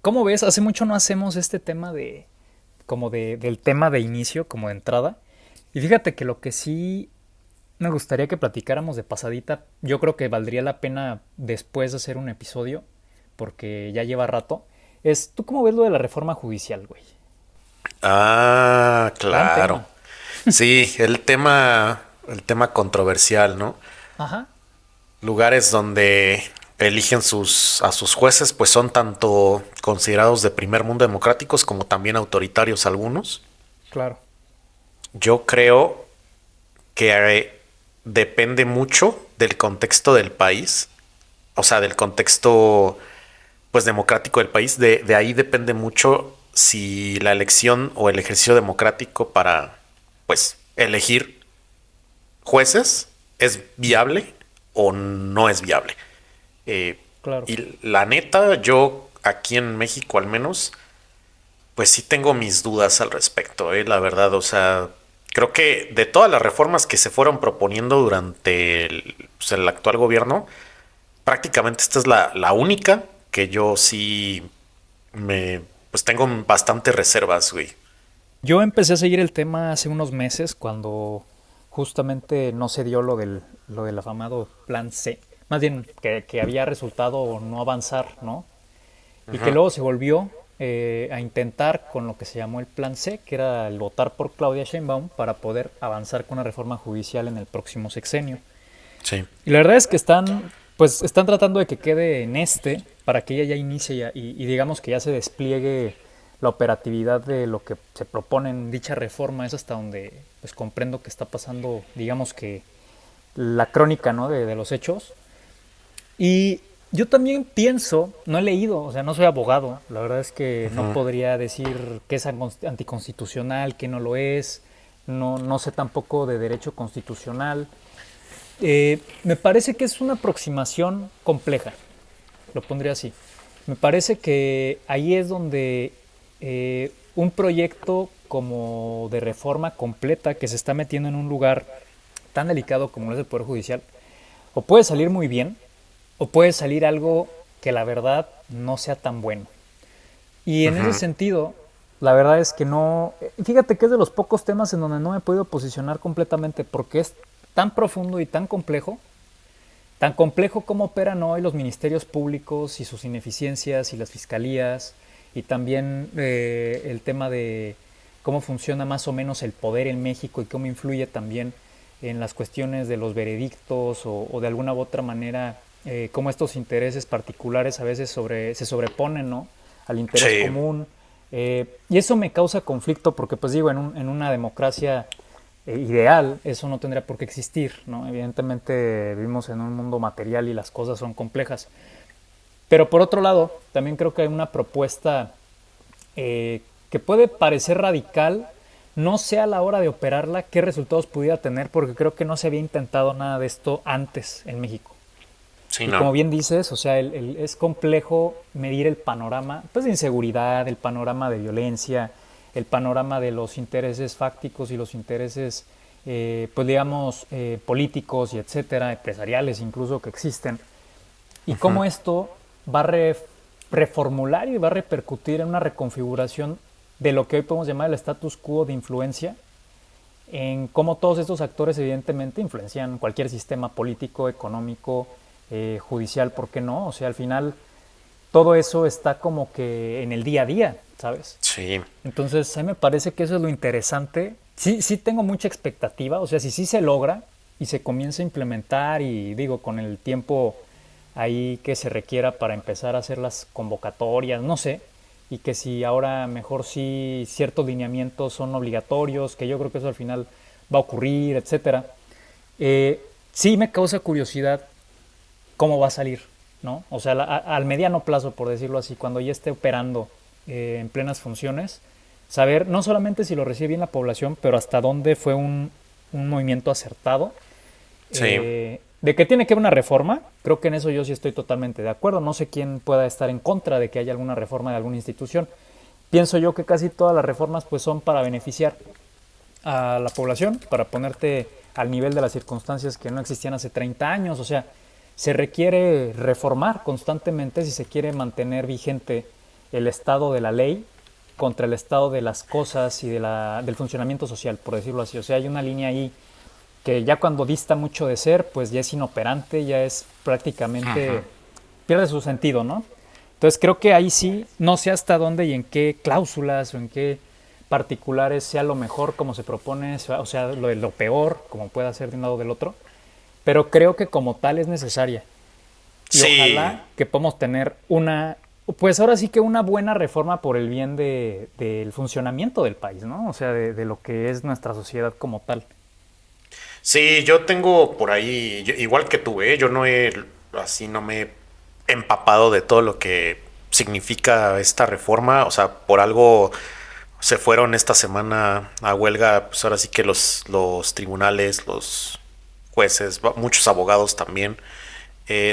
¿Cómo ves? Hace mucho no hacemos este tema del tema de inicio, como de entrada. Y fíjate que lo que sí me gustaría que platicáramos de pasadita, yo creo que valdría la pena después de hacer un episodio, porque ya lleva rato, es, ¿tú cómo ves lo de la reforma judicial, güey? Ah, Gran claro. tema. Sí, el tema controversial, ¿no? Ajá, Lugares donde eligen a sus jueces, pues son tanto considerados de primer mundo democráticos como también autoritarios algunos. claro. Yo creo que depende mucho del contexto del país, o sea, del contexto pues democrático del país. De ahí depende mucho si la elección o el ejercicio democrático para pues elegir jueces es viable o no es viable. Eh, Claro. y la neta, yo aquí en México al menos, pues sí tengo mis dudas al respecto, la verdad. O sea, creo que de todas las reformas que se fueron proponiendo durante pues, el actual gobierno, prácticamente esta es la única que yo sí pues tengo bastantes reservas, güey. Yo empecé a seguir el tema hace unos meses cuando justamente no se dio lo del afamado Plan C. Más bien que había resultado no avanzar, ¿no? Y que Ujú. luego se volvió a intentar con lo que se llamó el Plan C, que era el votar por Claudia Sheinbaum para poder avanzar con una reforma judicial en el próximo sexenio. Sí. Y la verdad es que pues están tratando de que quede en este para que ella ya inicie y digamos que ya se despliegue la operatividad de lo que se propone en dicha reforma. Es hasta donde pues comprendo que está pasando, digamos que la crónica, ¿no? de los hechos. Y yo también pienso, no he leído, o sea, no soy abogado, la verdad es que no Ujú. podría decir que es anticonstitucional, que no lo es, no sé tampoco de derecho constitucional. Me parece que es una aproximación compleja, lo pondría así. Me parece que ahí es donde un proyecto como de reforma completa que se está metiendo en un lugar tan delicado como lo es el Poder Judicial, o puede salir muy bien, o puede salir algo que la verdad no sea tan bueno. Y en ese Ujú. sentido, la verdad es que no. Fíjate que es de los pocos temas en donde no me he podido posicionar completamente porque es tan profundo y tan complejo como operan hoy los ministerios públicos y sus ineficiencias y las fiscalías, y también el tema de cómo funciona más o menos el poder en México y cómo influye también en las cuestiones de los veredictos o de alguna u otra manera cómo estos intereses particulares a veces se sobreponen, ¿no? al interés Sí. común. Y eso me causa conflicto porque, pues digo, en una democracia ideal eso no tendría por qué existir, ¿no? Evidentemente vivimos en un mundo material y las cosas son complejas. Pero por otro lado, también creo que hay una propuesta que puede parecer radical, no sé a la hora de operarla qué resultados pudiera tener, porque creo que no se había intentado nada de esto antes en México. Sí, Y no. como bien dices, o sea, es complejo medir el panorama pues, de inseguridad, el panorama de violencia, el panorama de los intereses fácticos y los intereses, pues digamos, políticos y etcétera, empresariales incluso que existen. Y Ujú. cómo esto va a reformular y va a repercutir en una reconfiguración de lo que hoy podemos llamar el status quo de influencia, en cómo todos estos actores evidentemente influencian cualquier sistema político, económico, judicial, ¿por qué no? O sea, al final todo eso está como que en el día a día, ¿sabes? Sí. Entonces, a mí me parece que eso es lo interesante. Sí, sí tengo mucha expectativa, o sea, si sí se logra y se comienza a implementar y digo, con el tiempo ahí que se requiera para empezar a hacer las convocatorias, no sé, y que si ahora mejor sí ciertos lineamientos son obligatorios, que yo creo que eso al final va a ocurrir, etcétera. Sí me causa curiosidad cómo va a salir, ¿no? O sea, al mediano plazo, por decirlo así, cuando ya esté operando en plenas funciones, saber no solamente si lo recibe bien la población, pero hasta dónde fue un movimiento acertado. Sí. De que tiene que haber una reforma, creo que en eso yo sí estoy totalmente de acuerdo. No sé quién pueda estar en contra de que haya alguna reforma de alguna institución. Pienso yo que casi todas las reformas pues son para beneficiar a la población, para ponerte al nivel de las circunstancias que no existían hace 30 años. O sea, se requiere reformar constantemente si se quiere mantener vigente el estado de la ley contra el estado de las cosas y del funcionamiento social, por decirlo así. O sea, hay una línea ahí que ya cuando dista mucho de ser, pues ya es inoperante, ya es prácticamente, pierde su sentido, ¿no? Entonces creo que ahí sí, no sé hasta dónde y en qué cláusulas o en qué particulares sea lo mejor como se propone, o sea, lo de lo peor, como pueda ser de un lado o del otro, pero creo que como tal es necesaria. Y Sí, ojalá que podamos tener una, pues ahora sí que una buena reforma por el bien del funcionamiento del país, ¿no? O sea, de lo que es nuestra sociedad como tal. sí, yo tengo por ahí, igual que tú, ¿eh? Yo no he, así no me he empapado de todo lo que significa esta reforma. O sea, por algo se fueron esta semana a huelga, pues ahora sí que los tribunales, los jueces, muchos abogados también.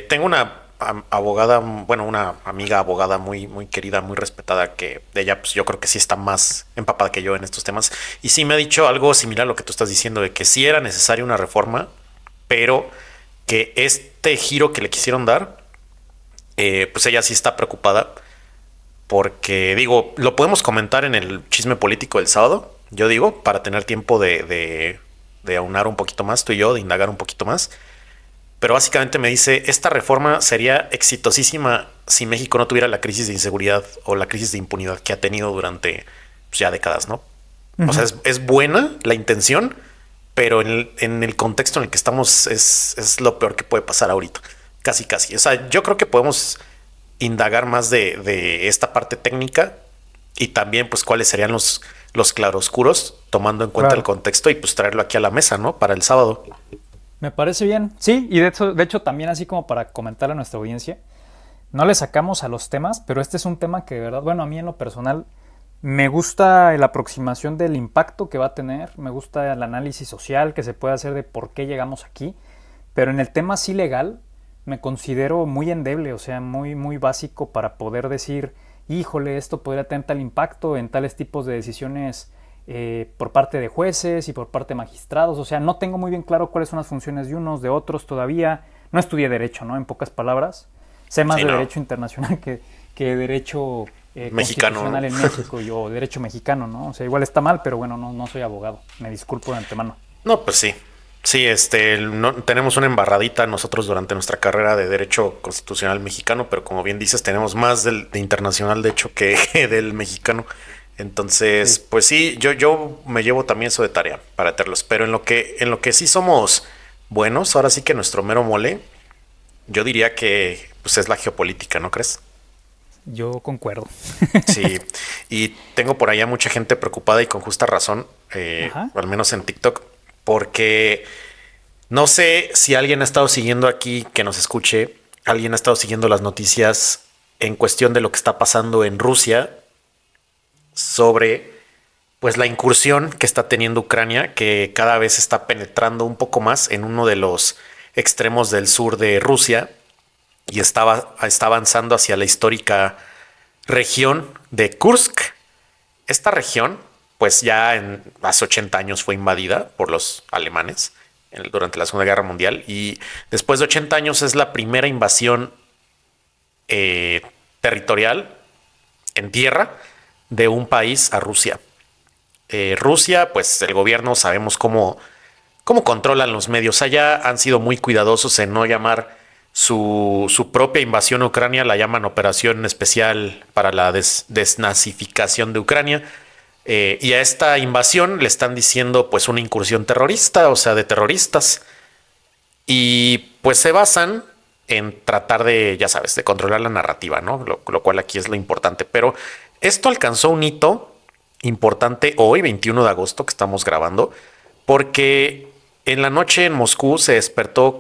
Tengo una abogada, bueno, una amiga abogada muy querida, muy respetada, que de ella, pues yo creo que sí está más empapada que yo en estos temas. Y sí me ha dicho algo similar a lo que tú estás diciendo, de que sí era necesaria una reforma, pero que este giro que le quisieron dar, pues ella sí está preocupada porque, digo, lo podemos comentar en el chisme político del sábado, yo digo, para tener tiempo de aunar un poquito más, tú y yo, de indagar un poquito más. Pero básicamente me dice, esta reforma sería exitosísima si México no tuviera la crisis de inseguridad o la crisis de impunidad que ha tenido durante pues, ya décadas, ¿no? O sea, es buena la intención, pero en el contexto en el que estamos es lo peor que puede pasar ahorita. Casi, casi. O sea, yo creo que podemos indagar más de esta parte técnica y también pues cuáles serían los claroscuros tomando en cuenta el Claro. contexto y pues traerlo aquí a la mesa, ¿no? Para el sábado. Me parece bien. Sí, y de hecho también así como para comentar a nuestra audiencia, no le sacamos a los temas, pero este es un tema que de verdad, bueno, a mí en lo personal me gusta la aproximación del impacto que va a tener, me gusta el análisis social que se puede hacer de por qué llegamos aquí, pero en el tema sí legal me considero muy endeble, o sea, muy básico para poder decir, híjole, esto podría tener tal impacto en tales tipos de decisiones por parte de jueces y por parte de magistrados. O sea, no tengo muy bien claro cuáles son las funciones de unos, de otros todavía. No estudié derecho, ¿no? En pocas palabras. Sé más Sí, de no. derecho internacional que derecho Mexicano, constitucional ¿no? en México o derecho mexicano, ¿no? O sea, igual está mal, pero bueno, no soy abogado. Me disculpo de antemano. No, pues sí. Sí, tenemos una embarradita nosotros durante nuestra carrera de Derecho Constitucional mexicano, pero como bien dices, tenemos más de internacional, de hecho, que del mexicano. Entonces, Sí. pues sí, yo me llevo también eso de tarea para tenerlos. Pero en lo que sí somos buenos, ahora sí que nuestro mero mole, yo diría que pues es la geopolítica, ¿no crees? Yo concuerdo. Sí, y tengo por allá mucha gente preocupada y con justa razón, Ajá. al menos en TikTok, porque no sé si alguien ha estado siguiendo aquí, que nos escuche, alguien ha estado siguiendo las noticias en cuestión de lo que está pasando en Rusia sobre pues la incursión que está teniendo Ucrania, que cada vez está penetrando un poco más en uno de los extremos del sur de Rusia y está avanzando hacia la histórica región de Kursk. Esta región, pues ya hace 80 años fue invadida por los alemanes durante la Segunda Guerra Mundial y después de 80 años es la primera invasión eh, territorial en tierra de un país a Rusia. Rusia, pues el gobierno sabemos cómo controlan los medios allá, han sido muy cuidadosos en no llamar su propia invasión a Ucrania, la llaman Operación Especial para la Desnazificación de Ucrania. Y a esta invasión le están diciendo pues una incursión terrorista, o sea, de terroristas. Y pues se basan en tratar de, ya sabes, de controlar la narrativa, ¿no? Lo cual aquí es lo importante. Pero esto alcanzó un hito importante hoy, 21 de agosto, que estamos grabando, porque en la noche en Moscú se despertó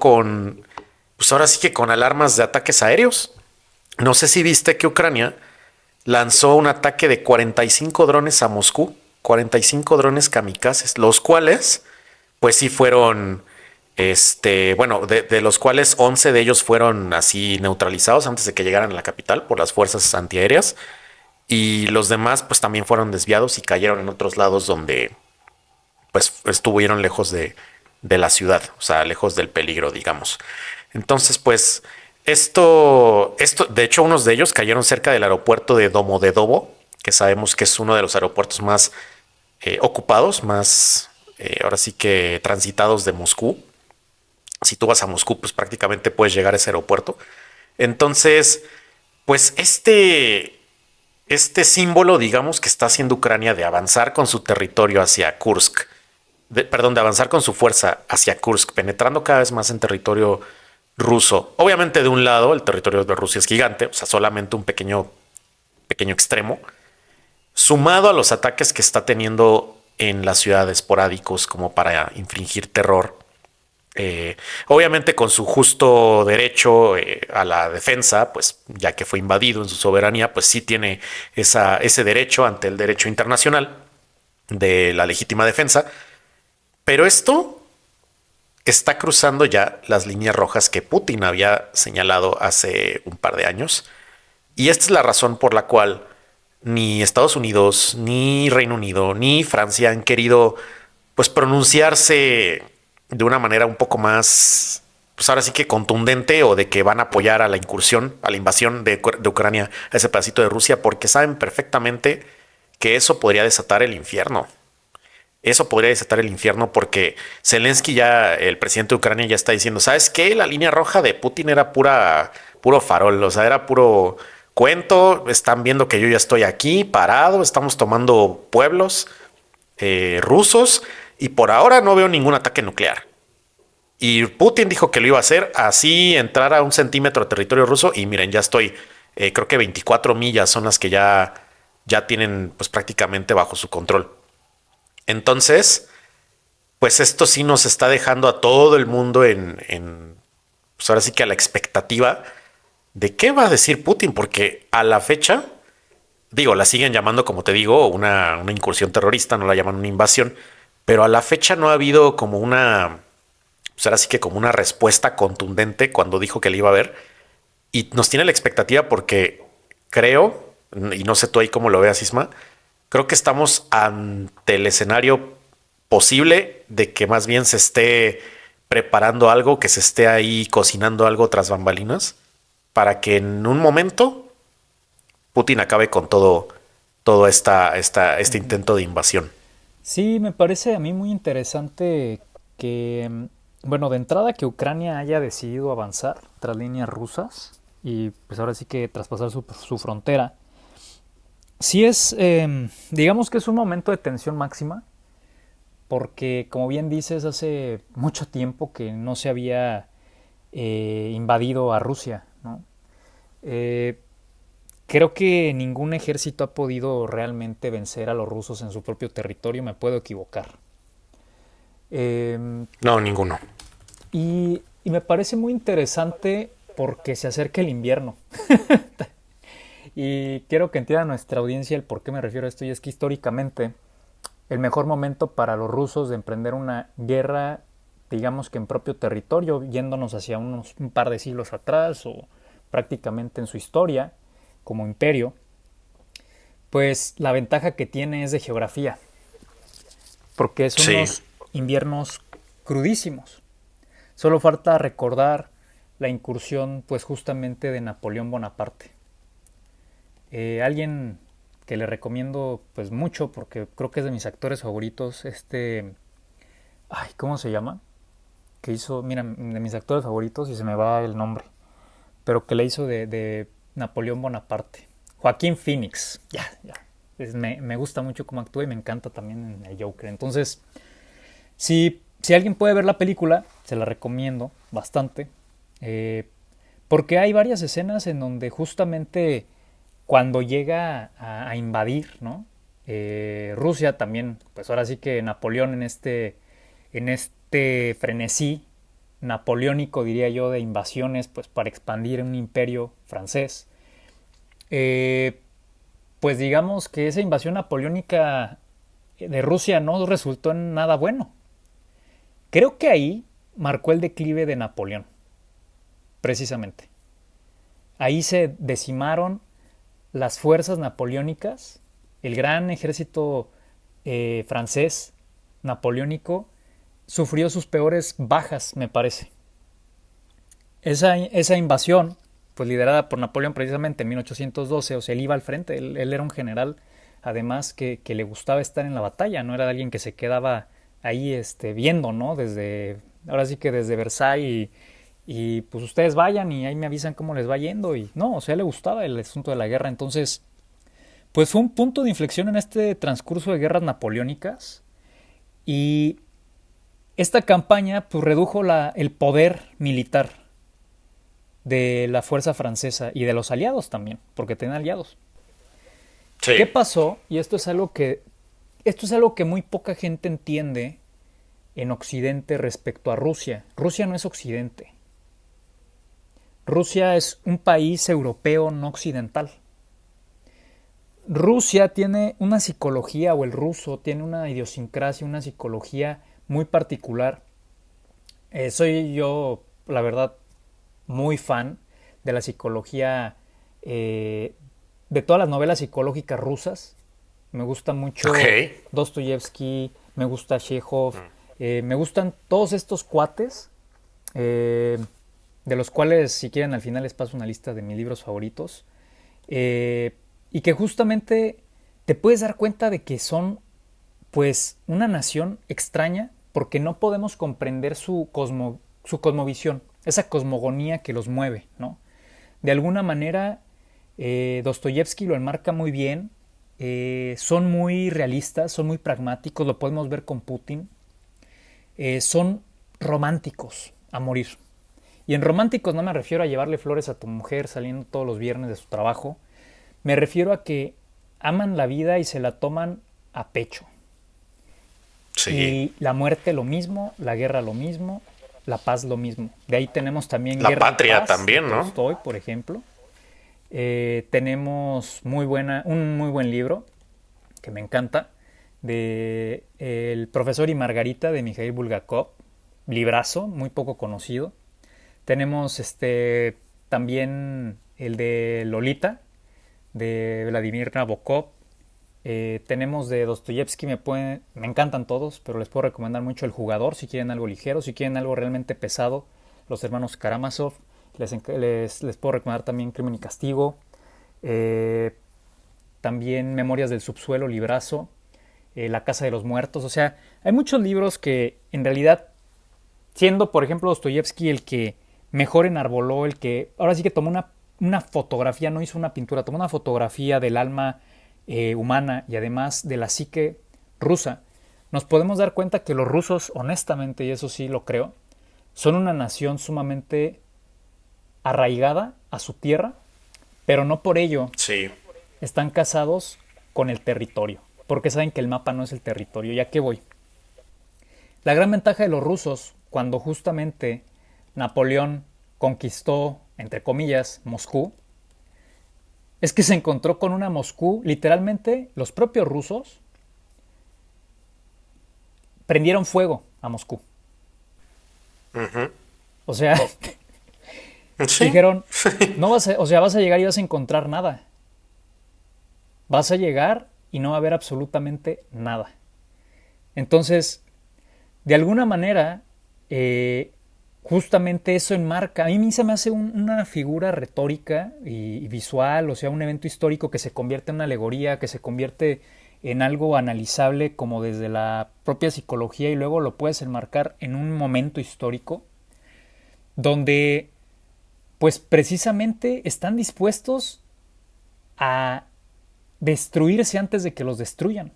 pues ahora sí que con alarmas de ataques aéreos. No sé si viste que Ucrania lanzó un ataque de 45 drones a Moscú, 45 drones kamikazes, los cuales pues sí fueron, bueno, de los cuales 11 de ellos fueron así neutralizados antes de que llegaran a la capital por las fuerzas antiaéreas. Y los demás pues también fueron desviados y cayeron en otros lados donde pues estuvieron lejos de la ciudad, o sea, lejos del peligro, digamos. Entonces, pues de hecho, unos de ellos cayeron cerca del aeropuerto de Domodedovo, que sabemos que es uno de los aeropuertos más ocupados, más ahora sí que transitados de Moscú. Si tú vas a Moscú, pues prácticamente puedes llegar a ese aeropuerto. Entonces, pues este símbolo, digamos, que está haciendo Ucrania de avanzar con su territorio hacia Kursk, de avanzar con su fuerza hacia Kursk, penetrando cada vez más en territorio ruso. Obviamente, de un lado, el territorio de Rusia es gigante, o sea, solamente un pequeño extremo, sumado a los ataques que está teniendo en la ciudad esporádicos como para infligir terror. Obviamente con su justo derecho a la defensa, pues ya que fue invadido en su soberanía, pues sí tiene ese derecho ante el derecho internacional de la legítima defensa. Pero esto está cruzando ya las líneas rojas que Putin había señalado hace un par de años. Y esta es la razón por la cual ni Estados Unidos, ni Reino Unido, ni Francia han querido pues pronunciarse de una manera un poco más, pues ahora sí que contundente, o de que van a apoyar a la incursión, a la invasión de Ucrania, a ese pedacito de Rusia, porque saben perfectamente que eso podría desatar el infierno. Eso podría desatar el infierno porque Zelensky ya, el presidente de Ucrania, ya está diciendo, ¿sabes qué? La línea roja de Putin era puro farol, o sea, era puro cuento. Están viendo que yo ya estoy aquí parado, estamos tomando pueblos rusos y por ahora no veo ningún ataque nuclear. Y Putin dijo que lo iba a hacer así, entrar a 1 centímetro de territorio ruso y miren, ya estoy, creo que 24 millas son las que ya tienen pues prácticamente bajo su control. Entonces, pues esto sí nos está dejando a todo el mundo pues ahora sí que a la expectativa de qué va a decir Putin, porque a la fecha, digo, la siguen llamando, como te digo, una incursión terrorista, no la llaman una invasión, pero a la fecha no ha habido como pues ahora sí que como una respuesta contundente cuando dijo que le iba a ver. Y nos tiene la expectativa porque creo, y no sé tú ahí cómo lo veas, Isma, creo que estamos ante el escenario posible de que más bien se esté preparando algo, que se esté ahí cocinando algo tras bambalinas, para que en un momento Putin acabe con todo este intento de invasión. Sí, me parece a mí muy interesante que, bueno, de entrada que Ucrania haya decidido avanzar tras líneas rusas y pues ahora sí que traspasar su frontera. Sí es, digamos que es un momento de tensión máxima, porque como bien dices, hace mucho tiempo que no se había invadido a Rusia, ¿no? Eh, Creo que ningún ejército ha podido realmente vencer a los rusos en su propio territorio, me puedo equivocar. Eh, No, ninguno. y me parece muy interesante porque se acerca el invierno. Y quiero que entienda nuestra audiencia el por qué me refiero a esto. Y es que históricamente el mejor momento para los rusos de emprender una guerra, digamos que en propio territorio, yéndonos hacia un par de siglos atrás o prácticamente en su historia como imperio, pues la ventaja que tiene es de geografía, porque son Sí, unos inviernos crudísimos. Solo falta recordar la incursión pues justamente de Napoleón Bonaparte. Alguien que le recomiendo pues mucho porque creo que es de mis actores favoritos, ay, ¿cómo se llama? Que hizo, mira, de mis actores favoritos y se me va el nombre, pero que le hizo de Napoleón Bonaparte. Joaquín Phoenix, ya. Me gusta mucho cómo actúa y me encanta también en el Joker. Entonces, si alguien puede ver la película, se la recomiendo bastante. Porque hay varias escenas en donde justamente cuando llega a invadir, ¿no? Rusia también, pues ahora sí que Napoleón en este frenesí napoleónico, diría yo, de invasiones, pues para expandir un imperio francés. Eh, pues digamos que esa invasión napoleónica de Rusia no resultó en nada bueno. Creo que ahí marcó el declive de Napoleón, precisamente. Ahí se decimaron las fuerzas napoleónicas, el gran ejército francés napoleónico sufrió sus peores bajas, me parece. Esa invasión, pues liderada por Napoleón precisamente en 1812, o sea, él iba al frente, él era un general, además que le gustaba estar en la batalla, no era alguien que se quedaba ahí viendo, ¿no? Ahora sí que desde Versailles y pues ustedes vayan y ahí me avisan cómo les va yendo y no, o sea, le gustaba el asunto de la guerra, entonces pues fue un punto de inflexión en este transcurso de guerras napoleónicas y esta campaña pues redujo el poder militar de la fuerza francesa y de los aliados también, porque tenían aliados. Sí. ¿Qué pasó? Y esto es algo que muy poca gente entiende en Occidente respecto a Rusia. Rusia no es Occidente. Rusia es un país europeo no occidental. Rusia tiene una psicología, o el ruso tiene una idiosincrasia, una psicología muy particular. Soy yo, la verdad, muy fan de la psicología, de todas las novelas psicológicas rusas. Me gusta mucho Dostoyevsky, me gusta Chekhov, me gustan todos estos cuates, de los cuales, si quieren, al final les paso una lista de mis libros favoritos. Y que justamente te puedes dar cuenta de que son, pues, una nación extraña porque no podemos comprender su cosmovisión, esa cosmogonía que los mueve, ¿no? De alguna manera, Dostoyevsky lo enmarca muy bien, son muy realistas, son muy pragmáticos, lo podemos ver con Putin, son románticos a morir. Y en románticos no me refiero a llevarle flores a tu mujer saliendo todos los viernes de su trabajo, me refiero a que aman la vida y se la toman a pecho. Sí. Y la muerte lo mismo, la guerra lo mismo, la paz lo mismo. De ahí tenemos también la Guerra patria y Paz, también, de ¿no? Tolstoy, por ejemplo. Tenemos un muy buen libro que me encanta, de El profesor y Margarita, de Mikhail Bulgakov, librazo, muy poco conocido. Tenemos también el de Lolita, de Vladimir Nabokov. Tenemos de Dostoyevsky, me encantan todos, pero les puedo recomendar mucho El jugador, si quieren algo ligero. Si quieren algo realmente pesado, Los hermanos Karamazov. Les puedo recomendar también Crimen y Castigo. También Memorias del subsuelo, librazo. La casa de los muertos. O sea, hay muchos libros que en realidad, siendo por ejemplo Dostoyevsky el que mejor enarboló, el que ahora sí que tomó una fotografía, no hizo una pintura, tomó una fotografía del alma humana y además de la psique rusa, nos podemos dar cuenta que los rusos, honestamente, y eso sí lo creo, son una nación sumamente arraigada a su tierra, pero no por ello Sí. están casados con el territorio, porque saben que el mapa no es el territorio. ¿Y a qué voy? La gran ventaja de los rusos, cuando justamente Napoleón conquistó, entre comillas, Moscú, es que se encontró con una Moscú, literalmente los propios rusos prendieron fuego a Moscú. Ujú. O sea, Sí. dijeron, no vas a llegar y vas a encontrar nada. Vas a llegar y no va a haber absolutamente nada. Entonces, de alguna manera, justamente eso enmarca. A mí se me hace una figura retórica y visual, o sea, un evento histórico que se convierte en una alegoría, que se convierte en algo analizable como desde la propia psicología y luego lo puedes enmarcar en un momento histórico donde pues precisamente están dispuestos a destruirse antes de que los destruyan.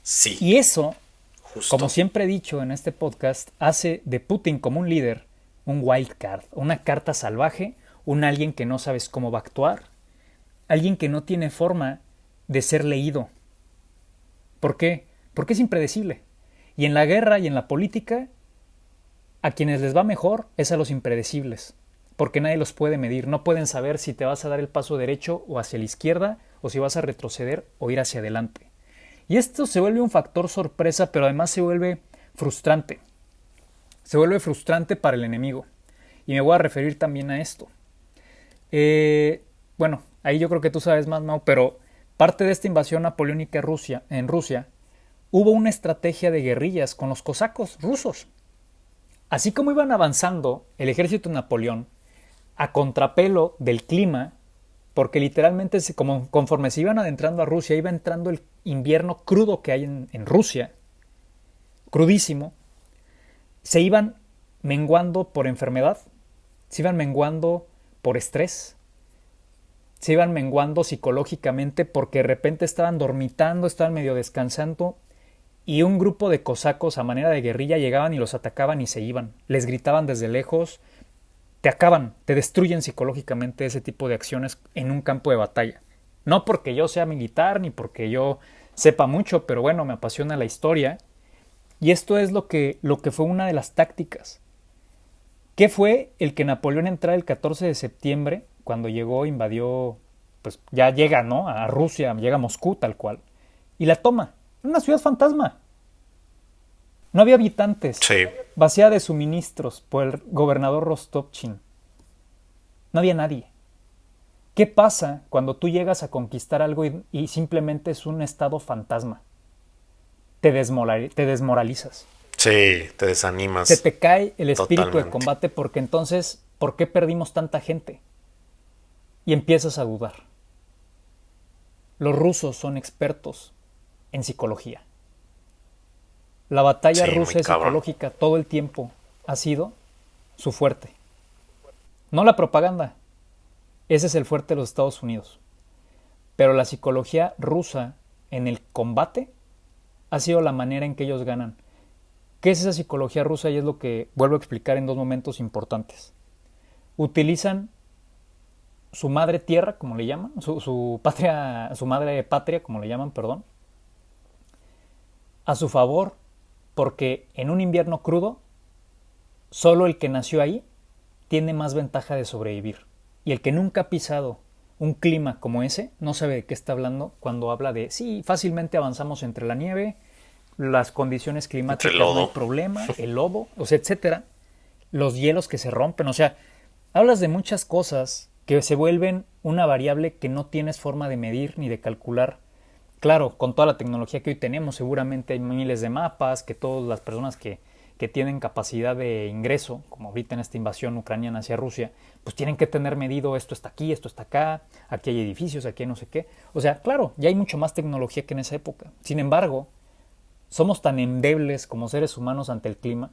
Sí. Y eso, Justo. como siempre he dicho en este podcast, hace de Putin como un líder un wild card, una carta salvaje, un alguien que no sabes cómo va a actuar, alguien que no tiene forma de ser leído. ¿Por qué? Porque es impredecible. Y en la guerra y en la política, a quienes les va mejor es a los impredecibles, porque nadie los puede medir, no pueden saber si te vas a dar el paso derecho o hacia la izquierda, o si vas a retroceder o ir hacia adelante. Y esto se vuelve un factor sorpresa, pero además se vuelve frustrante. Se vuelve frustrante para el enemigo. Y me voy a referir también a esto. Bueno, ahí yo creo que tú sabes más, Mau, pero parte de esta invasión napoleónica en Rusia, hubo una estrategia de guerrillas con los cosacos rusos. Así como iban avanzando el ejército de Napoleón a contrapelo del clima, porque literalmente conforme se iban adentrando a Rusia, iba entrando el invierno crudo que hay en Rusia, crudísimo, se iban menguando por enfermedad, se iban menguando por estrés, se iban menguando psicológicamente porque de repente estaban dormitando, estaban medio descansando y un grupo de cosacos a manera de guerrilla llegaban y los atacaban y se iban. Les gritaban desde lejos, te acaban, te destruyen psicológicamente ese tipo de acciones en un campo de batalla. No porque yo sea militar ni porque yo sepa mucho, pero bueno, me apasiona la historia. Y esto es lo que fue una de las tácticas. ¿Qué fue el que Napoleón entrara el 14 de septiembre, cuando llegó, invadió, pues ya llega, ¿no?, a Rusia, llega a Moscú tal cual, y la toma? Una ciudad fantasma. No había habitantes. Sí. Vacía de suministros por el gobernador Rostopchin. No había nadie. ¿Qué pasa cuando tú llegas a conquistar algo y simplemente es un estado fantasma? Te desmoralizas. Sí, te desanimas. Se te cae el espíritu totalmente de combate porque entonces, ¿por qué perdimos tanta gente? Y empiezas a dudar. Los rusos son expertos en psicología. La batalla rusa es psicológica, todo el tiempo ha sido su fuerte. No la propaganda, ese es el fuerte de los Estados Unidos. Pero la psicología rusa en el combate ha sido la manera en que ellos ganan. ¿Qué es esa psicología rusa? Y es lo que vuelvo a explicar en dos momentos importantes. Utilizan su madre tierra, como le llaman, su madre patria, como le llaman, perdón, a su favor, porque en un invierno crudo, solo el que nació ahí tiene más ventaja de sobrevivir. Y el que nunca ha pisado un clima como ese, no sabe de qué está hablando cuando habla de, sí, fácilmente avanzamos entre la nieve, las condiciones climáticas, no hay problema, el lodo, o sea, etcétera, los hielos que se rompen, o sea, hablas de muchas cosas que se vuelven una variable que no tienes forma de medir ni de calcular. Claro, con toda la tecnología que hoy tenemos, seguramente hay miles de mapas, que todas las personas que tienen capacidad de ingreso, como ahorita en esta invasión ucraniana hacia Rusia, pues tienen que tener medido esto está aquí, esto está acá, aquí hay edificios, aquí hay no sé qué. O sea, claro, ya hay mucho más tecnología que en esa época. Sin embargo, somos tan endebles como seres humanos ante el clima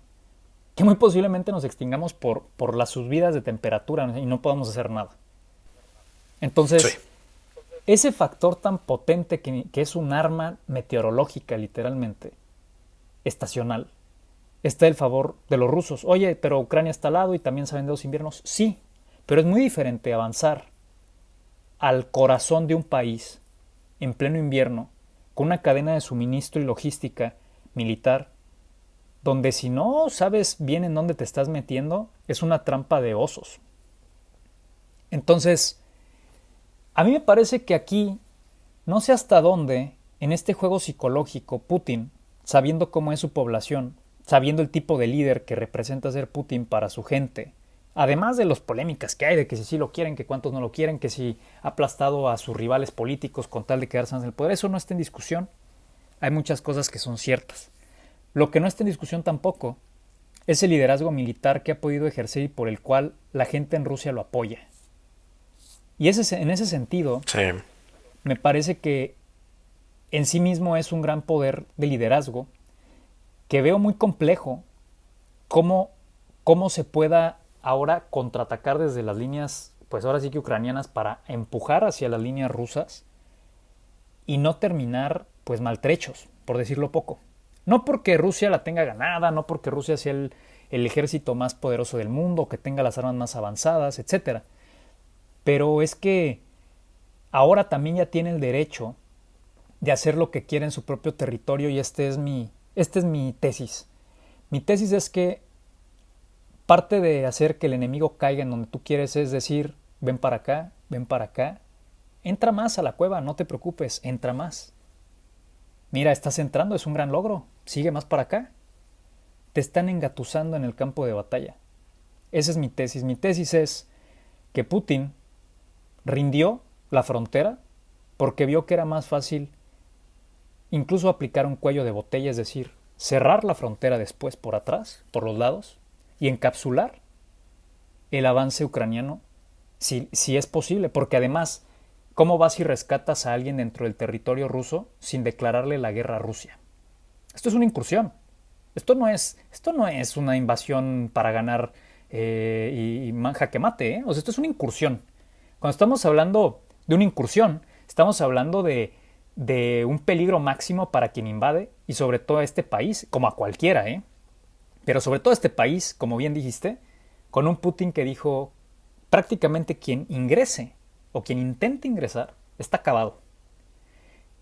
que muy posiblemente nos extingamos por las subidas de temperatura y no podamos hacer nada. Entonces, sí, ese factor tan potente que es un arma meteorológica, literalmente, estacional, está el favor de los rusos. Oye, pero Ucrania está al lado y también saben de los inviernos. Sí, pero es muy diferente avanzar al corazón de un país en pleno invierno con una cadena de suministro y logística militar donde si no sabes bien en dónde te estás metiendo, es una trampa de osos. Entonces, a mí me parece que aquí, no sé hasta dónde, en este juego psicológico, Putin, sabiendo cómo es su población, sabiendo el tipo de líder que representa ser Putin para su gente, además de las polémicas que hay, de que si sí lo quieren, que cuántos no lo quieren, que si ha aplastado a sus rivales políticos con tal de quedarse en el poder, eso no está en discusión. Hay muchas cosas que son ciertas. Lo que no está en discusión tampoco es el liderazgo militar que ha podido ejercer y por el cual la gente en Rusia lo apoya. Y en ese sentido, sí, me parece que en sí mismo es un gran poder de liderazgo que veo muy complejo cómo se pueda ahora contraatacar desde las líneas, pues ahora sí que ucranianas, para empujar hacia las líneas rusas y no terminar pues maltrechos, por decirlo poco. No porque Rusia la tenga ganada, no porque Rusia sea el ejército más poderoso del mundo, que tenga las armas más avanzadas, etc. Pero es que ahora también ya tiene el derecho de hacer lo que quiere en su propio territorio y esta es mi tesis. Mi tesis es que parte de hacer que el enemigo caiga en donde tú quieres es decir, ven para acá, entra más a la cueva, no te preocupes, entra más. Mira, estás entrando, es un gran logro, sigue más para acá. te están engatusando en el campo de batalla. Esa es mi tesis. Mi tesis es que Putin rindió la frontera porque vio que era más fácil incluso aplicar un cuello de botella, es decir, cerrar la frontera después por atrás, por los lados, y encapsular el avance ucraniano si es posible, porque además, ¿cómo vas y rescatas a alguien dentro del territorio ruso sin declararle la guerra a Rusia? Esto es una incursión. Esto no es una invasión para ganar y jaque mate, ¿eh? O sea, esto es una incursión. Cuando estamos hablando de una incursión, estamos hablando de un peligro máximo para quien invade y sobre todo a este país, como a cualquiera, ¿eh? Pero sobre todo a este país, como bien dijiste, con un Putin que dijo prácticamente quien ingrese o quien intente ingresar está acabado.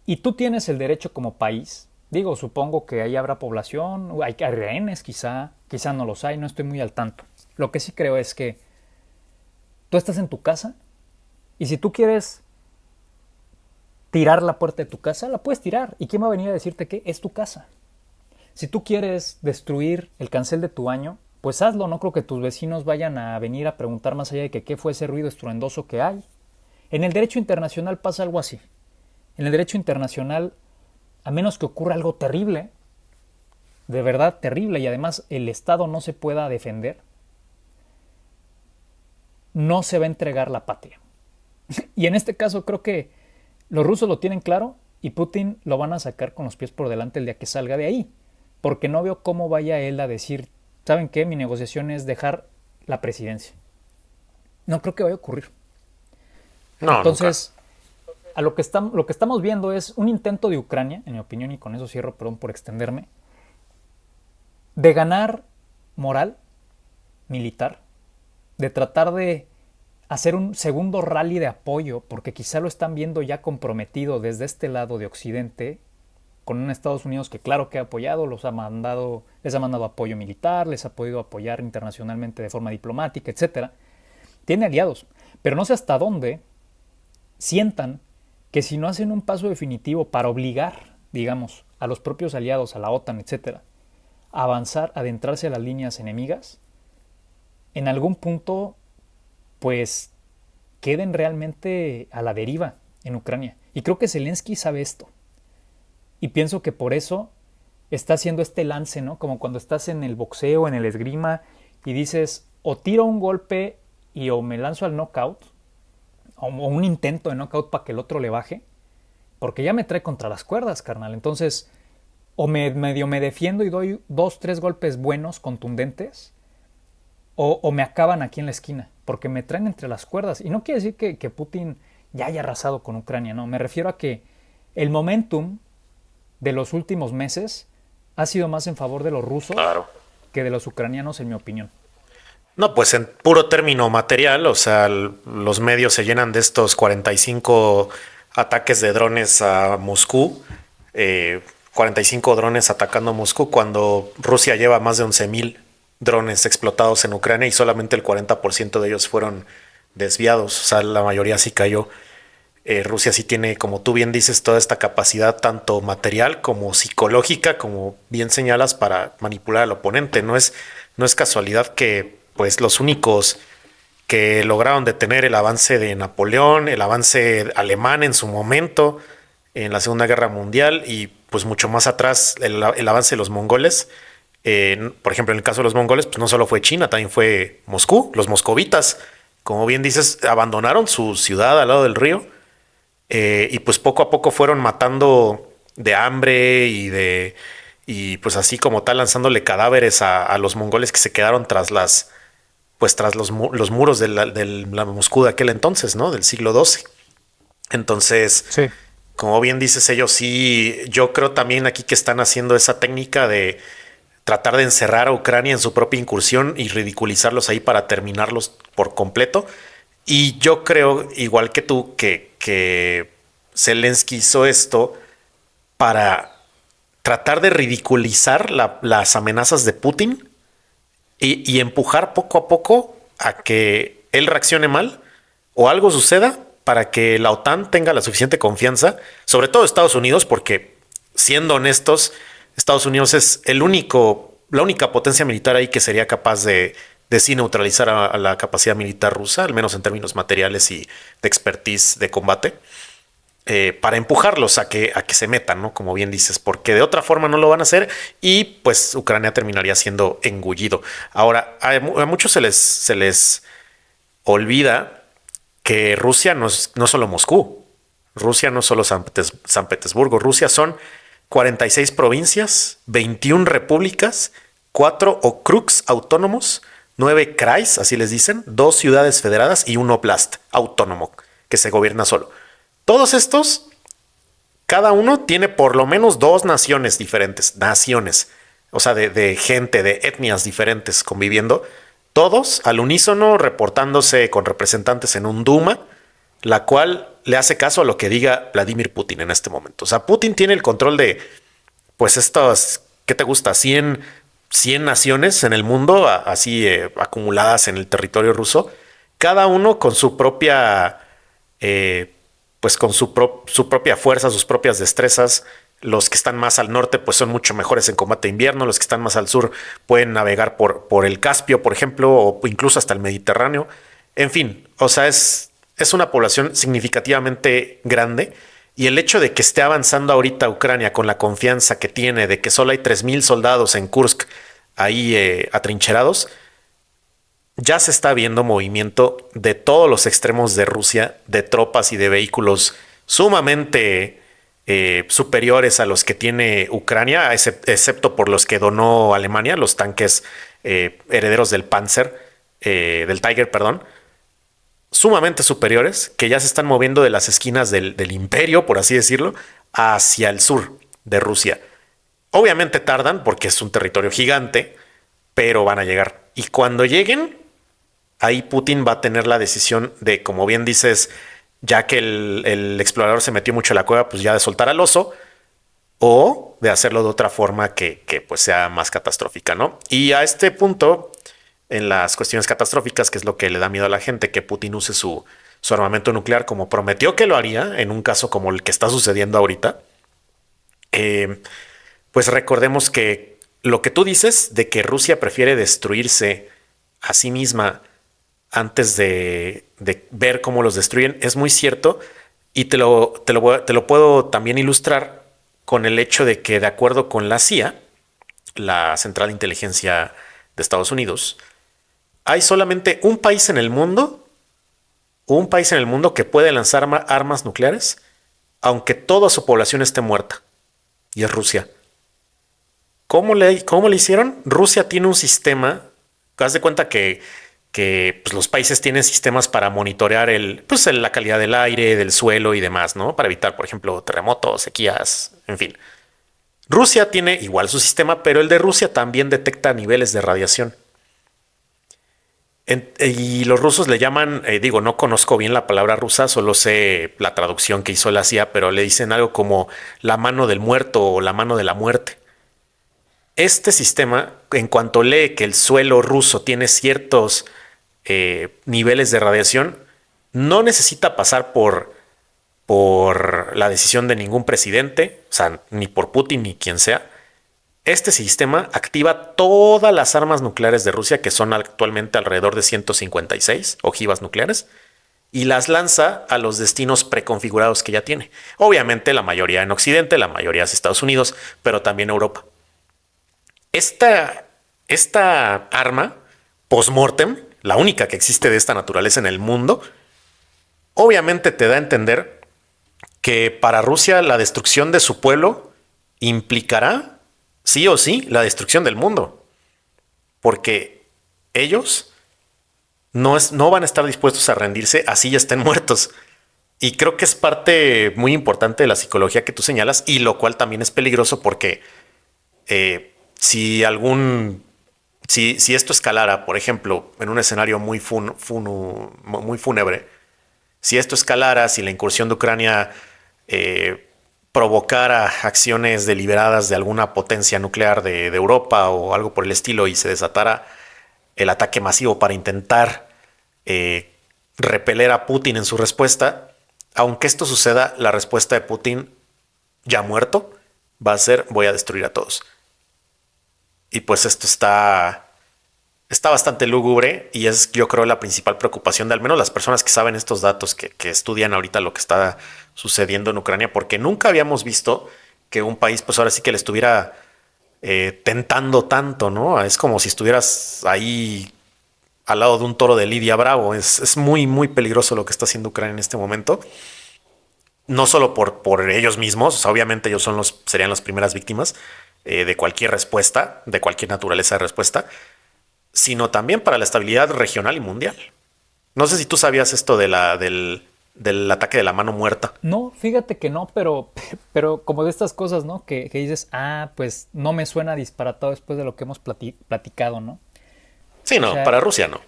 Y tú tienes el derecho como país, digo, supongo que ahí habrá población, hay rehenes quizá no los hay, no estoy muy al tanto. Lo que sí creo es que tú estás en tu casa y si tú quieres tirar la puerta de tu casa, la puedes tirar. ¿Y quién va a venir a decirte que es tu casa? Si tú quieres destruir el cancel de tu baño, pues hazlo. No creo que tus vecinos vayan a venir a preguntar más allá de que qué fue ese ruido estruendoso que hay. En el derecho internacional pasa algo así. En el derecho internacional, a menos que ocurra algo terrible, de verdad terrible, y además el Estado no se pueda defender, no se va a entregar la patria. Y en este caso creo que los rusos lo tienen claro y Putin lo van a sacar con los pies por delante el día que salga de ahí. Porque no veo cómo vaya él a decir, ¿saben qué? Mi negociación es dejar la presidencia. No creo que vaya a ocurrir. No, entonces, a lo que estamos viendo es un intento de Ucrania, en mi opinión, y con eso cierro, perdón por extenderme, de ganar moral militar, de tratar de hacer un segundo rally de apoyo, porque quizá lo están viendo ya comprometido desde este lado de Occidente, con un Estados Unidos que claro que ha apoyado, les ha mandado apoyo militar, les ha podido apoyar internacionalmente de forma diplomática, etc. Tiene aliados, pero no sé hasta dónde sientan que si no hacen un paso definitivo para obligar, digamos, a los propios aliados, a la OTAN, etc., a avanzar, a adentrarse a las líneas enemigas, en algún punto pues queden realmente a la deriva en Ucrania. Y creo que Zelensky sabe esto. Y pienso que por eso está haciendo este lance, ¿no? Como cuando estás en el boxeo, en el esgrima, y dices, o tiro un golpe y o me lanzo al knockout, o un intento de knockout para que el otro le baje, porque ya me trae contra las cuerdas, carnal. Entonces, o me defiendo y doy 2, 3 golpes buenos, contundentes, o me acaban aquí en la esquina, porque me traen entre las cuerdas. Y no quiere decir que Putin ya haya arrasado con Ucrania, no. Me refiero a que el momentum de los últimos meses ha sido más en favor de los rusos que de los ucranianos, en mi opinión. No, pues en puro término material, o sea, los medios se llenan de estos 45 ataques de drones a Moscú, 45 drones atacando a Moscú, cuando Rusia lleva más de 11,000 drones explotados en Ucrania y solamente el 40% de ellos fueron desviados, o sea, la mayoría sí cayó. Rusia sí tiene, como tú bien dices, toda esta capacidad tanto material como psicológica, como bien señalas, para manipular al oponente. No es casualidad que pues los únicos que lograron detener el avance de Napoleón, el avance alemán en su momento, en la Segunda Guerra Mundial y pues mucho más atrás el avance de los mongoles. Por ejemplo, en el caso de los mongoles, pues no solo fue China, también fue Moscú, los moscovitas. Como bien dices, abandonaron su ciudad al lado del río y pues poco a poco fueron matando de hambre y pues así como tal lanzándole cadáveres a los mongoles que se quedaron tras los muros de la Moscú de aquel entonces, ¿no? Del siglo XII. Entonces, sí, como bien dices, ellos sí, yo creo también aquí que están haciendo esa técnica de tratar de encerrar a Ucrania en su propia incursión y ridiculizarlos ahí para terminarlos por completo. Y yo creo, igual que tú, que Zelensky hizo esto para tratar de ridiculizar las amenazas de Putin y empujar poco a poco a que él reaccione mal o algo suceda para que la OTAN tenga la suficiente confianza, sobre todo Estados Unidos, porque siendo honestos, Estados Unidos es el único la única potencia militar ahí que sería capaz de sí neutralizar a la capacidad militar rusa, al menos en términos materiales y de expertise de combate, para empujarlos a que se metan, ¿no? Como bien dices, porque de otra forma no lo van a hacer y pues Ucrania terminaría siendo engullido. Ahora, a muchos se les olvida que Rusia no es no solo Moscú, Rusia no solo San Petersburgo, Rusia son 46 provincias, 21 repúblicas, 4 okrugs autónomos, 9 krais, así les dicen, 2 ciudades federadas y un oblast autónomo que se gobierna solo. Todos estos, cada uno tiene por lo menos 2 naciones diferentes, naciones, o sea, de gente, de etnias diferentes conviviendo, todos al unísono reportándose con representantes en un Duma, la cual le hace caso a lo que diga Vladimir Putin en este momento. O sea, Putin tiene el control de, pues estas, ¿qué te gusta? 100 naciones en el mundo, así acumuladas en el territorio ruso, cada uno con su propia, pues con su propia fuerza, sus propias destrezas. Los que están más al norte pues son mucho mejores en combate de invierno, los que están más al sur pueden navegar por el Caspio, por ejemplo, o incluso hasta el Mediterráneo. En fin, o sea, es una población significativamente grande y el hecho de que esté avanzando ahorita Ucrania con la confianza que tiene de que solo hay 3,000 soldados en Kursk ahí atrincherados, ya se está viendo movimiento de todos los extremos de Rusia, de tropas y de vehículos sumamente superiores a los que tiene Ucrania, excepto por los que donó Alemania, los tanques herederos del Panzer, del Tiger, perdón, sumamente superiores, que ya se están moviendo de las esquinas del imperio, por así decirlo, hacia el sur de Rusia. Obviamente tardan porque es un territorio gigante, pero van a llegar. Y cuando lleguen, ahí Putin va a tener la decisión de, como bien dices, ya que el explorador se metió mucho en la cueva, pues ya de soltar al oso o de hacerlo de otra forma que pues sea más catastrófica, ¿no? Y a este punto, en las cuestiones catastróficas, que es lo que le da miedo a la gente, que Putin use su armamento nuclear como prometió que lo haría en un caso como el que está sucediendo ahorita, pues recordemos que lo que tú dices de que Rusia prefiere destruirse a sí misma antes de ver cómo los destruyen es muy cierto y te lo puedo también ilustrar con el hecho de que de acuerdo con la CIA, la Central de Inteligencia de Estados Unidos, hay solamente un país en el mundo que puede lanzar armas nucleares aunque toda su población esté muerta, y es Rusia. ¿Cómo le hicieron? Rusia tiene un sistema, haz de cuenta que pues, los países tienen sistemas para monitorear la calidad del aire, del suelo y demás, ¿no? Para evitar, por ejemplo, terremotos, sequías, en fin. Rusia tiene igual su sistema, pero el de Rusia también detecta niveles de radiación. Y los rusos le llaman, no conozco bien la palabra rusa, solo sé la traducción que hizo la CIA, pero le dicen algo como la mano del muerto o la mano de la muerte. Este sistema, en cuanto lee que el suelo ruso tiene ciertos niveles de radiación, no necesita pasar por la decisión de ningún presidente, o sea, ni por Putin ni quien sea. Este sistema activa todas las armas nucleares de Rusia, que son actualmente alrededor de 156 ojivas nucleares, y las lanza a los destinos preconfigurados que ya tiene. Obviamente la mayoría en Occidente, la mayoría es Estados Unidos, pero también Europa. Esta arma post-mortem, la única que existe de esta naturaleza en el mundo, obviamente te da a entender que para Rusia la destrucción de su pueblo implicará sí o sí la destrucción del mundo, porque ellos no van a estar dispuestos a rendirse así ya estén muertos. Y creo que es parte muy importante de la psicología que tú señalas, y lo cual también es peligroso porque si esto escalara, por ejemplo, en un escenario muy fúnebre, si esto escalara, si la incursión de Ucrania provocara acciones deliberadas de alguna potencia nuclear de Europa o algo por el estilo y se desatara el ataque masivo para intentar repeler a Putin en su respuesta, aunque esto suceda, la respuesta de Putin ya muerto va a ser: voy a destruir a todos. Y pues esto está bastante lúgubre y es, yo creo, la principal preocupación de al menos las personas que saben estos datos, que estudian ahorita lo que está sucediendo en Ucrania, porque nunca habíamos visto que un país, pues ahora sí que le estuviera tentando tanto, ¿no? Es como si estuvieras ahí al lado de un toro de Lidia Bravo. Es muy, muy peligroso lo que está haciendo Ucrania en este momento. No solo por ellos mismos, o sea, obviamente ellos serían las primeras víctimas de cualquier respuesta, de cualquier naturaleza de respuesta, sino también para la estabilidad regional y mundial. No sé si tú sabías esto del ataque de la mano muerta. No, fíjate que no, pero como de estas cosas, ¿no? Que dices, pues no me suena disparatado después de lo que hemos platicado, ¿no? Sí, O no, sea, para Rusia no.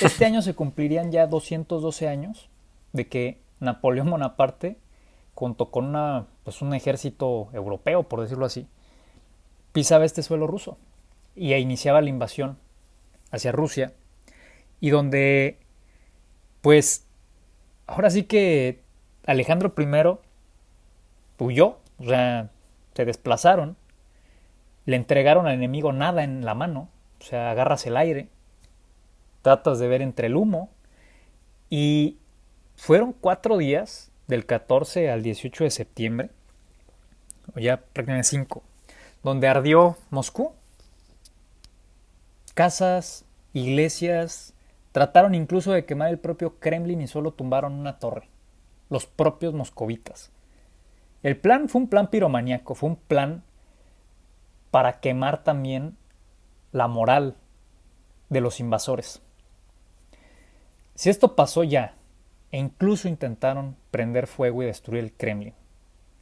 este año se cumplirían ya 212 años de que Napoleón Bonaparte, junto con pues un ejército europeo, por decirlo así, pisaba este suelo ruso y iniciaba la invasión hacia Rusia, y donde, pues, ahora sí que Alejandro I huyó, o sea, se desplazaron, le entregaron al enemigo nada en la mano, o sea, agarras el aire, tratas de ver entre el humo, y fueron 4 días, del 14 al 18 de septiembre, o ya prácticamente 5, donde ardió Moscú. Casas, iglesias, trataron incluso de quemar el propio Kremlin y solo tumbaron una torre. Los propios moscovitas. El plan fue un plan piromaníaco, fue un plan para quemar también la moral de los invasores. Si esto pasó ya, e incluso intentaron prender fuego y destruir el Kremlin,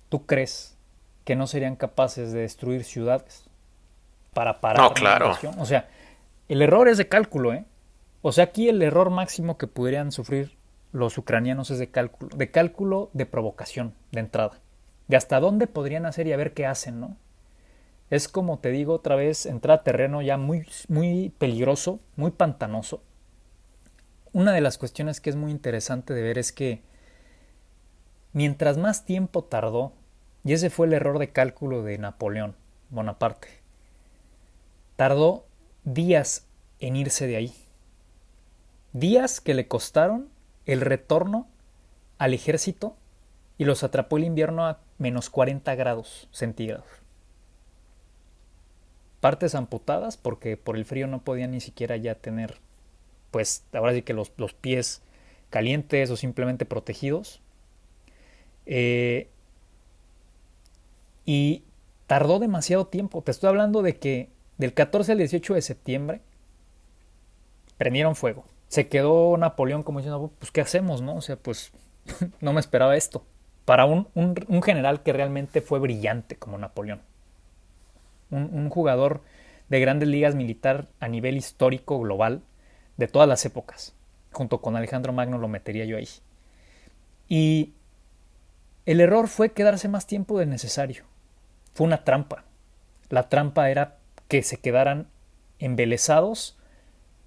¿tú crees que no serían capaces de destruir ciudades para No, parar una claro. invasión? O sea, el error es de cálculo, ¿eh? O sea, aquí el error máximo que podrían sufrir los ucranianos es de cálculo de provocación, de entrada. De hasta dónde podrían hacer y a ver qué hacen, ¿no? Es como te digo otra vez, entrar a terreno ya muy, muy peligroso, muy pantanoso. Una de las cuestiones que es muy interesante de ver es que mientras más tiempo tardó, y ese fue el error de cálculo de Napoleón Bonaparte, tardó días en irse de ahí. Días que le costaron el retorno al ejército y los atrapó el invierno a menos 40 grados centígrados. Partes amputadas porque por el frío no podían ni siquiera ya tener, pues ahora sí que los pies calientes o simplemente protegidos. Y tardó demasiado tiempo. Te estoy hablando de que del 14 al 18 de septiembre prendieron fuego. Se quedó Napoleón como diciendo, pues ¿qué hacemos, no? O sea, pues no me esperaba esto. Para un general que realmente fue brillante como Napoleón. Un jugador de grandes ligas militar a nivel histórico global de todas las épocas. Junto con Alejandro Magno lo metería yo ahí. Y el error fue quedarse más tiempo del necesario. Fue una trampa. La trampa era que se quedaran embelesados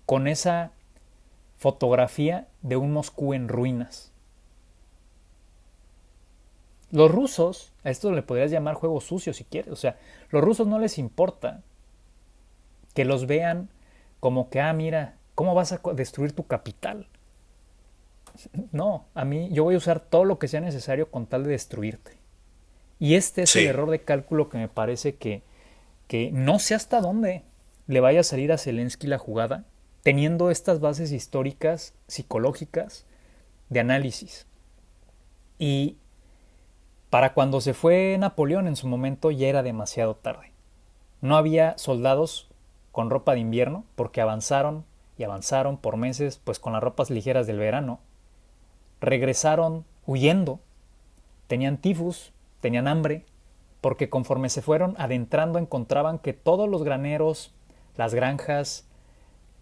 con esa fotografía de un Moscú en ruinas. Los rusos, a esto le podrías llamar juego sucio si quieres, o sea, los rusos no les importa que los vean como que, mira, ¿cómo vas a destruir tu capital? No, yo voy a usar todo lo que sea necesario con tal de destruirte. Y este es el Sí. error de cálculo que me parece que no sé hasta dónde le vaya a salir a Zelensky la jugada, teniendo estas bases históricas, psicológicas, de análisis. Y para cuando se fue Napoleón en su momento ya era demasiado tarde. No había soldados con ropa de invierno porque avanzaron y avanzaron por meses pues con las ropas ligeras del verano. Regresaron huyendo, tenían tifus, tenían hambre, porque conforme se fueron adentrando encontraban que todos los graneros, las granjas,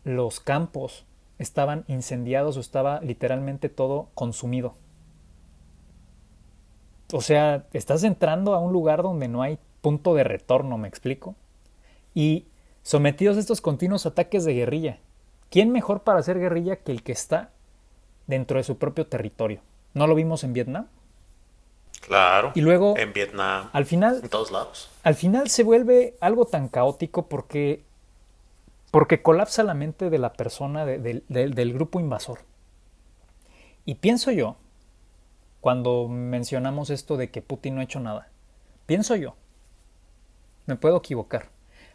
los campos estaban incendiados o estaba literalmente todo consumido. O sea, estás entrando a un lugar donde no hay punto de retorno, ¿me explico? Y sometidos a estos continuos ataques de guerrilla. ¿Quién mejor para hacer guerrilla que el que está dentro de su propio territorio? ¿No lo vimos en Vietnam? Claro. Y luego, En Vietnam. al final, En todos lados. al final se vuelve algo tan caótico porque porque colapsa la mente de la persona, del grupo invasor. Y pienso yo, cuando mencionamos esto de que Putin no ha hecho nada, pienso yo, me puedo equivocar,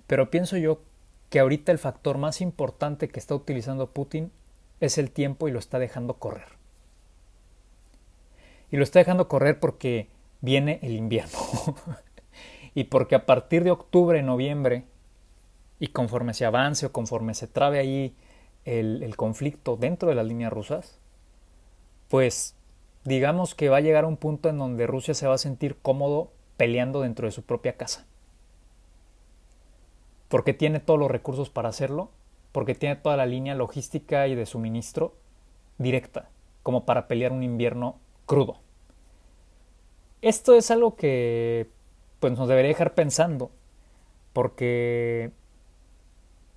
pero pienso yo que ahorita el factor más importante que está utilizando Putin es el tiempo y lo está dejando correr. Y lo está dejando correr porque viene el invierno. Y porque a partir de octubre, noviembre, y conforme se avance o conforme se trabe ahí el conflicto dentro de las líneas rusas, pues digamos que va a llegar a un punto en donde Rusia se va a sentir cómodo peleando dentro de su propia casa. Porque tiene todos los recursos para hacerlo, porque tiene toda la línea logística y de suministro directa, como para pelear un invierno crudo. Esto es algo que pues nos debería dejar pensando, porque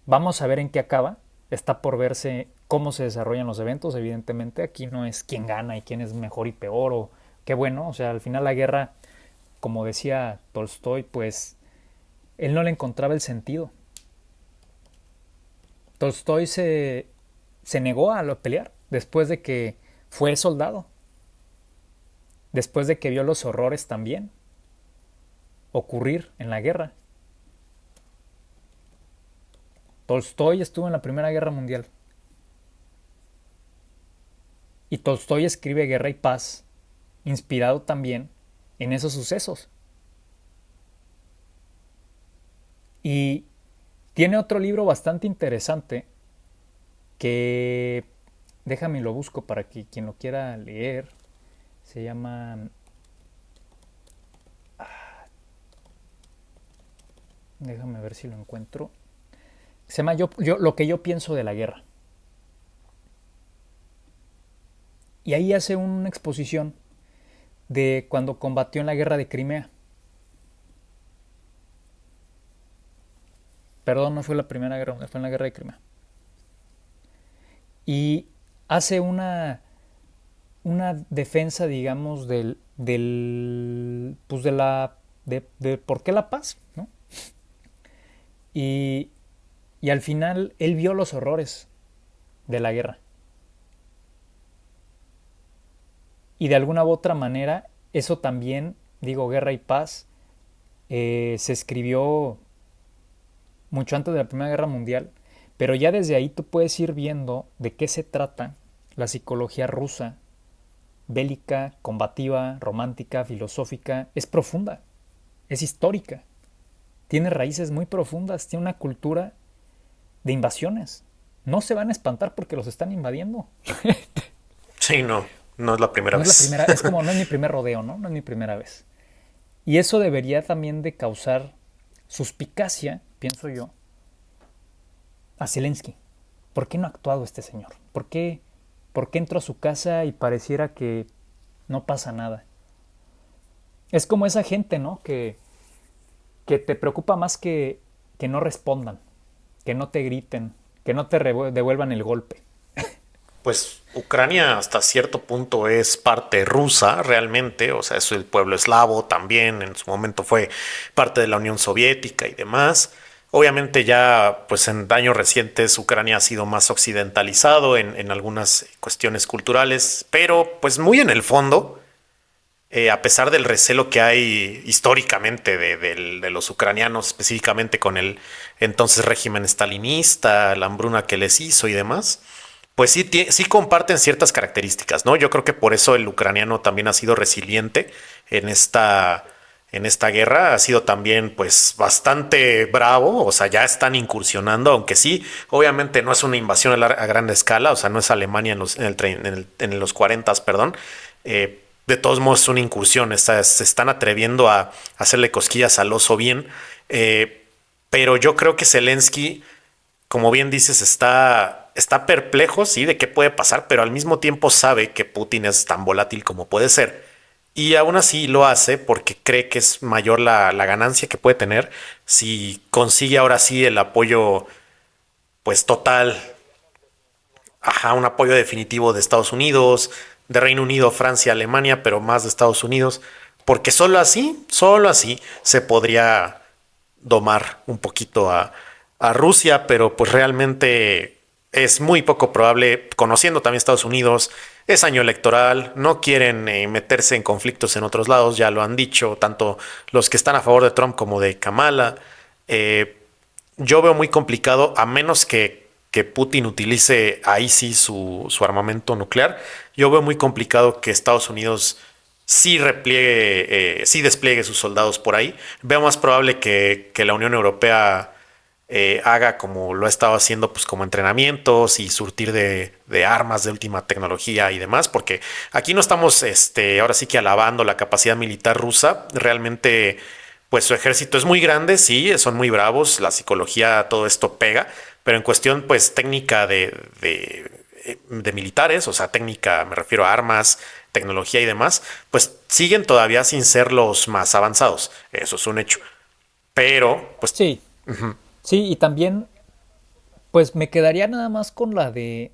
vamos a ver en qué acaba. Está por verse cómo se desarrollan los eventos, evidentemente. Aquí no es quién gana y quién es mejor y peor o qué bueno. O sea, al final la guerra, como decía Tolstoy, pues él no le encontraba el sentido. Tolstoy se negó a pelear después de que fue soldado. Después de que vio los horrores también ocurrir en la guerra. Tolstoy estuvo en la Primera Guerra Mundial. Y Tolstoy escribe Guerra y Paz, inspirado también en esos sucesos. Y tiene otro libro bastante interesante que, déjame lo busco para que quien lo quiera leer, se llama... Déjame ver si lo encuentro. Se llama lo que yo pienso de la guerra. Y ahí hace una exposición de cuando combatió en la guerra de Crimea. Perdón, no fue la Primera Guerra Mundial, fue en la guerra de Crimea. Y hace una defensa, digamos, pues de por qué la paz, ¿no? Y al final él vio los horrores de la guerra. Y de alguna u otra manera, eso también, digo, Guerra y Paz, se escribió mucho antes de la Primera Guerra Mundial, pero ya desde ahí tú puedes ir viendo de qué se trata la psicología rusa, bélica, combativa, romántica, filosófica. Es profunda, es histórica, tiene raíces muy profundas, tiene una cultura de invasiones. No se van a espantar porque los están invadiendo. Sí, no es la primera No es vez. la primera, es como no es mi primer rodeo, ¿no? No es mi primera vez. Y eso debería también de causar suspicacia, pienso yo, a Zelensky. ¿Por qué no ha actuado este señor? ¿Por qué entró a su casa y pareciera que no pasa nada? Es como esa gente, ¿no? Que te preocupa más que no respondan, que no te griten, que no te devuelvan el golpe. Pues Ucrania hasta cierto punto es parte rusa realmente, o sea, es el pueblo eslavo también, en su momento fue parte de la Unión Soviética y demás. Obviamente ya pues en años recientes Ucrania ha sido más occidentalizado en algunas cuestiones culturales, pero pues muy en el fondo, a pesar del recelo que hay históricamente de los ucranianos, específicamente con el entonces régimen stalinista, la hambruna que les hizo y demás, pues sí comparten ciertas características, ¿no? Yo creo que por eso el ucraniano también ha sido resiliente en esta guerra, ha sido también pues bastante bravo, o sea, ya están incursionando, aunque sí, obviamente no es una invasión a gran escala, o sea, no es Alemania en los 40, perdón, de todos modos es una incursión, se están atreviendo a hacerle cosquillas al oso bien, pero yo creo que Zelensky, como bien dices, está perplejo, sí, de qué puede pasar, pero al mismo tiempo sabe que Putin es tan volátil como puede ser. Y aún así lo hace porque cree que es mayor la ganancia que puede tener si consigue ahora sí el apoyo, pues total, un apoyo definitivo de Estados Unidos, de Reino Unido, Francia, Alemania, pero más de Estados Unidos, porque solo así se podría domar un poquito a Rusia, pero pues realmente es muy poco probable, conociendo también Estados Unidos, es año electoral, no quieren meterse en conflictos en otros lados, ya lo han dicho, tanto los que están a favor de Trump como de Kamala. Eh, yo veo muy complicado, a menos que Putin utilice ahí sí su armamento nuclear, yo veo muy complicado que Estados Unidos sí repliegue, sí despliegue sus soldados por ahí. Veo más probable que la Unión Europea haga como lo ha estado haciendo, pues como entrenamientos y surtir de armas de última tecnología y demás, porque aquí no estamos, ahora sí que alabando la capacidad militar rusa, realmente, pues su ejército es muy grande, sí, son muy bravos, la psicología, todo esto pega, pero en cuestión, pues técnica de militares, o sea, técnica, me refiero a armas, tecnología y demás, pues siguen todavía sin ser los más avanzados, eso es un hecho, pero, pues, Sí, sí, y también, pues me quedaría nada más con la de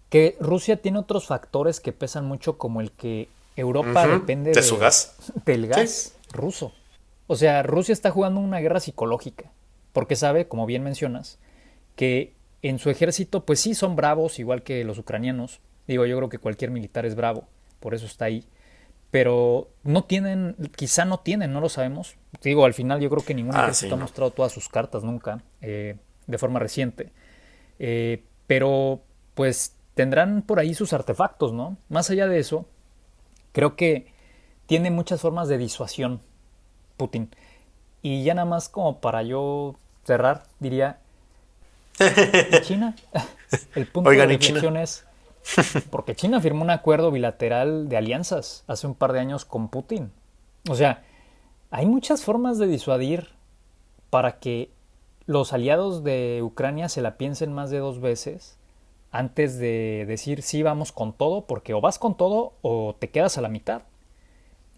que Rusia tiene otros factores que pesan mucho, como el que Europa depende de su gas. del Sí. gas ruso. O sea, Rusia está jugando una guerra psicológica, porque sabe, como bien mencionas, que en su ejército, pues sí son bravos, igual que los ucranianos. Digo, yo creo que cualquier militar es bravo, por eso está ahí. Pero no tienen, quizá no tienen, no lo sabemos. Digo, al final yo creo que ningún Ah, sí, ejército ha no. mostrado todas sus cartas nunca, de forma reciente. Pero pues tendrán por ahí sus artefactos, ¿no? Más allá de eso, creo que tiene muchas formas de disuasión Putin. Y ya nada más como para yo cerrar, diría, ¿y China? El punto de Oigan, ¿y China? reflexión es, porque China firmó un acuerdo bilateral de alianzas hace un par de años con Putin. O sea, hay muchas formas de disuadir para que los aliados de Ucrania se la piensen más de dos veces antes de decir sí vamos con todo, porque o vas con todo o te quedas a la mitad.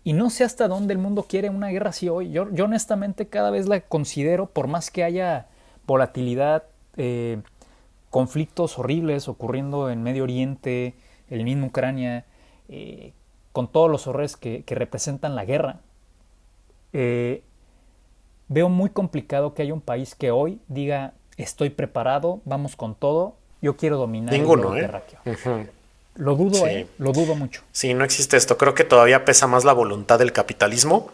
Y no sé hasta dónde el mundo quiere una guerra así hoy. Yo honestamente cada vez la considero, por más que haya volatilidad, conflictos horribles ocurriendo en Medio Oriente, el mismo Ucrania, con todos los horrores que representan la guerra, eh, veo muy complicado que haya un país que hoy diga estoy preparado, vamos con todo, yo quiero dominar el globo Ninguno, ¿eh? terráqueo. Lo dudo, Sí. lo dudo mucho. Sí, no existe esto. Creo que todavía pesa más la voluntad del capitalismo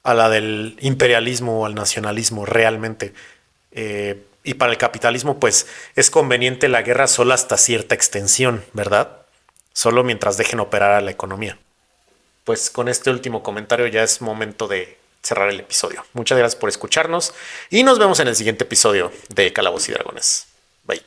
a la del imperialismo o al nacionalismo, realmente. Y para el capitalismo, pues es conveniente la guerra solo hasta cierta extensión, ¿verdad? Solo mientras dejen operar a la economía. Pues con este último comentario ya es momento de cerrar el episodio. Muchas gracias por escucharnos y nos vemos en el siguiente episodio de Calabozos y Dragones. Bye.